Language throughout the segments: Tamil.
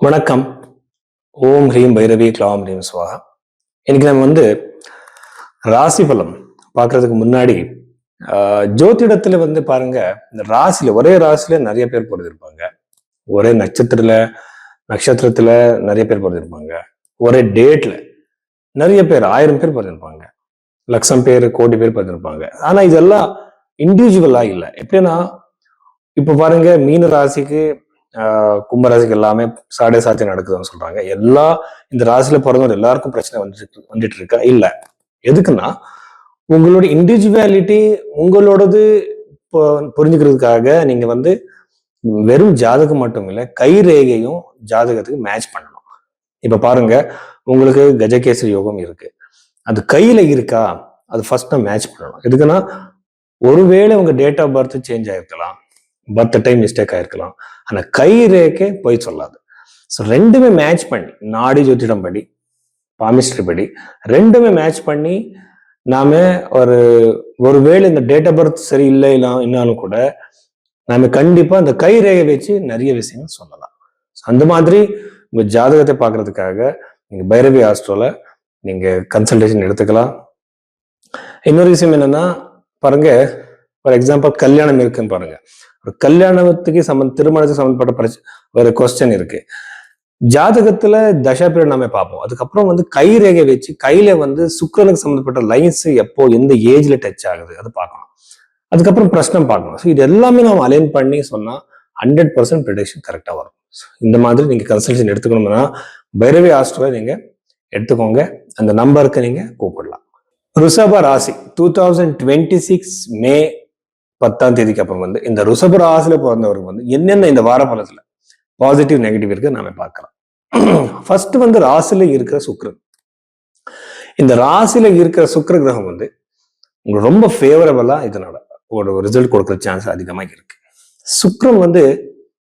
வணக்கம். ஓம் ஹ்ரீம் பைரவி க்ளாம் ஹ்ரீம் ஸ்வாஹா. இன்னைக்கு நம்ம ராசி பலம் பார்க்கறதுக்கு முன்னாடி ஜோதிடத்துல பாருங்க, இந்த ராசியில ஒரே ராசியில நிறைய பேர் பிறந்திருப்பாங்க. ஒரே நட்சத்திரத்துல நிறைய பேர் பிறந்திருப்பாங்க. ஒரே டேட்ல நிறைய பேர் 1000 பேர் பிறந்திருப்பாங்க. லட்சம் பேர், கோடி பேர் பிறந்திருப்பாங்க. ஆனா இதெல்லாம் இண்டிவிஜுவலா இல்லை. எப்படின்னா இப்ப பாருங்க, மீன ராசிக்கு கும்பராசிக்கு எல்லாமே சாடே சாத்தி நடக்குதுன்னு சொல்றாங்க. இந்த ராசியில பிறந்தவங்க எல்லாருக்கும் பிரச்சனை வந்துட்டு இருக்கா? இல்ல. எதுக்குன்னா உங்களோட இண்டிவிஜுவாலிட்டி உங்களோடது புரிஞ்சுக்கிறதுக்காக நீங்க வெறும் ஜாதகம் மட்டும் இல்ல, கை ரேகையும் ஜாதகத்துக்கு மேட்ச் பண்ணணும். இப்ப பாருங்க, உங்களுக்கு கஜகேசரி யோகம் இருக்கு, அது கையில இருக்கா? அது ஃபர்ஸ்ட் மேட்ச் பண்ணணும். எதுக்குன்னா ஒருவேளை உங்க டேட் ஆஃப் பர்த் சேஞ்ச் ஆயிருக்கலாம், பர்த் டைம் மிஸ்டேக் ஆயிருக்கலாம், ஆனா கை ரேகை போய் சொல்லாது. ஸோ ரெண்டுமே மேட்ச் பண்ணி, நாடி ஜோதிடம் படி, பாமிஸ்ட்ரி படி ரெண்டுமே மேட்ச் பண்ணி நாம ஒருவேளை இந்த டேட் ஆஃப் பர்த் சரி இல்லை இன்னாலும் கூட நாம கண்டிப்பா இந்த கை ரேகை வச்சு நிறைய விஷயங்கள் சொல்லலாம். அந்த மாதிரி உங்க ஜாதகத்தை பார்க்கறதுக்காக நீங்க பைரவி ஆஸ்ட்ரோல நீங்க கன்சல்டேஷன் எடுத்துக்கலாம். இன்னொரு விஷயம் என்னன்னா, பாருங்க, ஃபார் எக்ஸாம்பிள் கல்யாணம் இருக்குன்னு பாருங்க, ஒரு கல்யாணத்துக்கு திருமணத்துக்கு சம்பந்தப்பட்ட ஒரு கொஸ்டின் இருக்கு. ஜாதகத்துல தசா பீரியட் நாம பார்ப்போம். அதுக்கப்புறம் கை ரேகை வச்சு கையில சுக்கிரனுக்கு சம்பந்தப்பட்ட லைன்ஸ் எப்போ எந்த ஏஜ்ல டச் ஆகுது அது பார்க்கணும். அதுக்கப்புறம் பிரச்சனை பார்க்கணும். ஸோ இது எல்லாமே நம்ம அலைன் பண்ணி சொன்னா 100% ப்ரெடிக்ஷன் கரெக்டா வரும். இந்த மாதிரி நீங்க கன்சல்டேஷன் எடுத்துக்கணும்னா பைரவி ஆஸ்ட்ரோவை நீங்க எடுத்துக்கோங்க. அந்த நம்பருக்கு நீங்க கூப்பிடலாம். ரிஷப ராசி 2026 மே 10 அப்புறம் இந்த ரிஷப ராசியில பிறந்தவருக்கு என்னென்ன இந்த வார பலத்துல பாசிட்டிவ் நெகட்டிவ் இருக்கு நாம பார்க்கலாம். ஃபர்ஸ்ட் ராசியில இருக்கிற சுக்கிரன். இந்த ராசியில இருக்கிற சுக்கிர கிரகம் உங்களுக்கு ரொம்ப ஃபேவரபிளா இதனால ஒரு ரிசல்ட் கொடுக்குற சான்ஸ் அதிகமா இருக்கு. சுக்கிரன்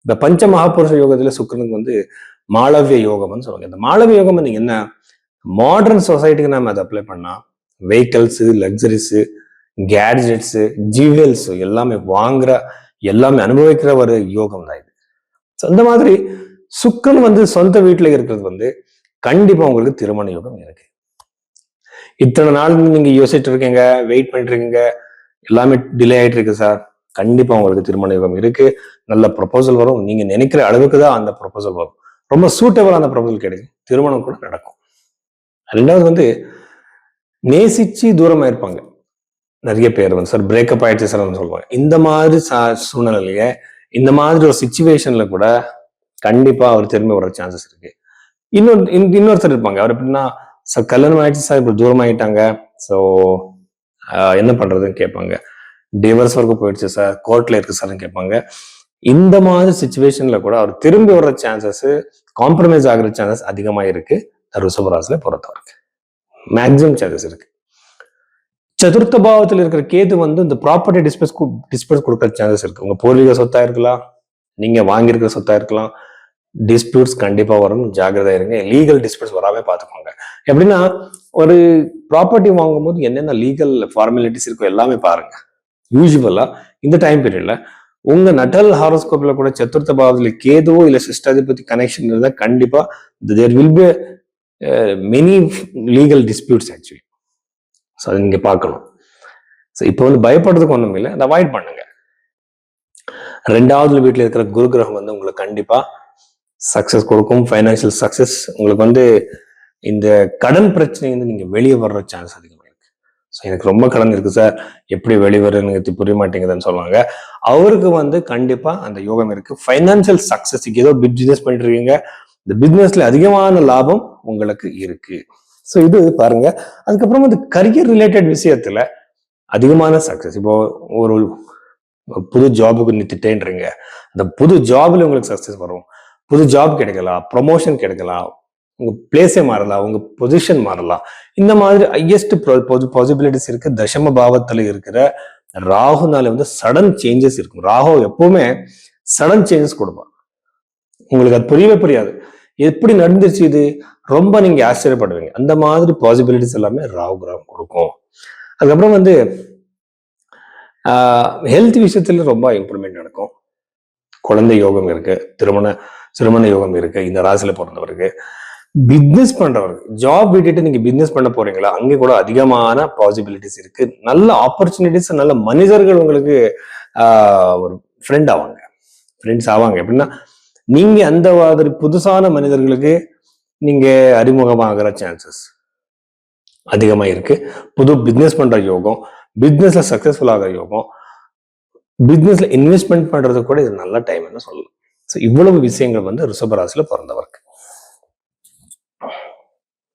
இந்த பஞ்ச மகாபுருஷ யோகத்துல சுக்கிரனுக்கு மாளவிய யோகம்னு சொல்லுவாங்க. இந்த மாளவிய யோகம் என்ன, மாடர்ன் சொசைட்டிக்கு நம்ம அதை அப்ளை பண்ணா வெஹிக்கல்ஸ், லக்ஸரிஸ், கேட்ஜெட்ஸ், ஜுவல்ஸ் எல்லாமே எல்லாமே அனுபவிக்கிற ஒரு யோகம் தான் இது. அந்த மாதிரி சுக்கிரன் சொந்த வீட்டுல இருக்கிறது கண்டிப்பா உங்களுக்கு திருமண யோகம் இருக்கு. இத்தனை நாள் நீங்க யோசிச்சுட்டு இருக்கீங்க, வெயிட் பண்ணிட்டு இருக்கீங்க, எல்லாமே டிலே ஆயிட்டு இருக்கு சார், கண்டிப்பா உங்களுக்கு திருமண யோகம் இருக்கு. நல்ல ப்ரொபோசல் வரும். நீங்க நினைக்கிற அளவுக்கு தான் அந்த ப்ரொபோசல் வரும். ரொம்ப சூட்டபிளான ப்ரொபோசல் கிடைக்கும். திருமணம் கூட நடக்கும். ரெண்டாவது நேசிச்சு தூரமா இருப்பாங்க நிறைய பேர் சார், பிரேக்கப் ஆயிடுச்சு சார் சொல்லுவாங்க. இந்த மாதிரி சூழ்நிலையிலேயே இந்த மாதிரி ஒரு சிச்சுவேஷன்ல கூட கண்டிப்பா அவர் திரும்பி வர சான்சஸ் இருக்கு. இன்னொருத்தர் இருப்பாங்க, அவர் எப்படின்னா, சார் கல்யாணம் ஆயிடுச்சு சார், இப்படி தூரம் ஆயிட்டாங்க, ஸோ என்ன பண்றதுன்னு கேட்பாங்க. டிவோர்ஸ் வரைக்கும் போயிடுச்சு சார், கோர்ட்ல இருக்கு சார்னு கேட்பாங்க. இந்த மாதிரி சிச்சுவேஷன்ல கூட அவர் திரும்பி வர்ற சான்சஸ், காம்ப்ரமைஸ் ஆகிற சான்சஸ் அதிகமா இருக்கு. ரிஷபராசில பொறுத்தவரைக்கும் மேக்சிமம் சான்சஸ் இருக்கு. சதுர்த்த பாவத்தில் இருக்கிற கேது இந்த ப்ராப்பர்ட்டி டிஸ்பியூட் கொடுக்குற சான்சஸ் இருக்கு. உங்க பூர்வீக சொத்தா இருக்கலாம், நீங்க வாங்கியிருக்கிற சொத்தா இருக்கலாம். டிஸ்பியூட்ஸ் கண்டிப்பா வரும், ஜாகிரதா இருங்க. லீகல் டிஸ்பியூட்ஸ் வராம பாத்துக்கோங்க. எப்படின்னா, ஒரு ப்ராப்பர்ட்டி வாங்கும் போது என்னென்ன லீகல் ஃபார்மாலிட்டிஸ் இருக்கோ எல்லாமே பாருங்க. யூஸ்வலா இந்த டைம் பீரியட்ல உங்க நட்டல் ஹாரோஸ்கோப்ல கூட சதுர்த்த பாவத்துல கேதுவோ இல்ல சிஷ்டாதிபதி கனெக்ஷன் இருந்தா கண்டிப்பா there will be many legal disputes actually. So அதை நீங்க பார்க்கணும். ஸோ இப்போ பயப்படுறதுக்கு ஒன்றும் இல்லை, அதை அவாய்ட் பண்ணுங்க. ரெண்டாவது வீட்டில் இருக்கிற குரு கிரகம் உங்களுக்கு கண்டிப்பா சக்சஸ் கொடுக்கும், ஃபைனான்சியல் சக்சஸ். உங்களுக்கு இந்த கடன் பிரச்சனை நீங்க வெளியே வர்ற சான்ஸ் அதிகமாக இருக்கு. ஸோ எனக்கு ரொம்ப கடன் இருக்கு சார், எப்படி வெளிவருன்னு புரிய மாட்டேங்குதுன்னு சொல்லுவாங்க. அவருக்கு கண்டிப்பா அந்த யோகம் இருக்கு. ஃபைனான்சியல் சக்சஸ், ஏதோ பிசினஸ் பண்ணிட்டு இருக்கீங்க, இந்த பிசினஸ்ல அதிகமான லாபம் உங்களுக்கு இருக்கு. ஸோ இது பாருங்க. அதுக்கப்புறம் கரியர் ரிலேட்டட் விஷயத்துல அதிகமான சக்சஸ். இப்போ ஒரு புது ஜாபுக்கு நிறுத்திட்டேன்றீங்க, அந்த புது ஜாப்ல உங்களுக்கு சக்சஸ் வரும். புது ஜாப் கிடைக்கலாம், ப்ரொமோஷன் கிடைக்கலாம், உங்க பிளேஸே மாறலாம், உங்க பொசிஷன் மாறலாம். இந்த மாதிரி ஹையஸ்ட் பாசிபிலிட்டிஸ் இருக்கு. தசம பாவத்துல இருக்கிற ராகுனால சடன் சேஞ்சஸ் இருக்கும். ராகு எப்பவுமே சடன் சேஞ்சஸ் கொடுப்பான். உங்களுக்கு அது புரியவே புரியாது, எப்படி நடந்துருச்சு இது, ரொம்ப நீங்க ஆச்சரியப்படுவீங்க. அந்த மாதிரி பாசிபிலிட்டிஸ் எல்லாமே ராகு கிரகம் கொடுக்கும். அதுக்கப்புறம் ஹெல்த் விஷயத்துல ரொம்ப இம்ப்ரூவ்மெண்ட் நடக்கும். குழந்தை யோகம் இருக்கு. திருமண யோகம் இருக்கு இந்த ராசியில பிறந்தவருக்கு. பிசினஸ் பண்றவருக்கு, ஜாப் விட்டுட்டு நீங்க பிசினஸ் பண்ண போறீங்களா, அங்கே கூட அதிகமான பாசிபிலிட்டிஸ் இருக்கு. நல்ல ஆப்பர்ச்சுனிட்டிஸ், நல்ல மனிதர்கள் உங்களுக்கு ஒரு ஃப்ரெண்ட்ஸ் ஆவாங்க. எப்படின்னா நீங்க அந்த மாதிரி புதுசான மனிதர்களுக்கு நீங்க அறிமுகமாகிற சான்சஸ் அதிகமா இருக்கு. புது பிசினஸ் பண்ற யோகம், பிசினஸ்ல சக்சஸ்ஃபுல் ஆகிற யோகம், பிசினஸ்ல இன்வெஸ்ட்மெண்ட் பண்றது கூட இது நல்ல டைம்னு சொல்லலாம். ஸோ இவ்வளவு விஷயங்கள் ரிஷப ராசியில பிறந்தவருக்கு.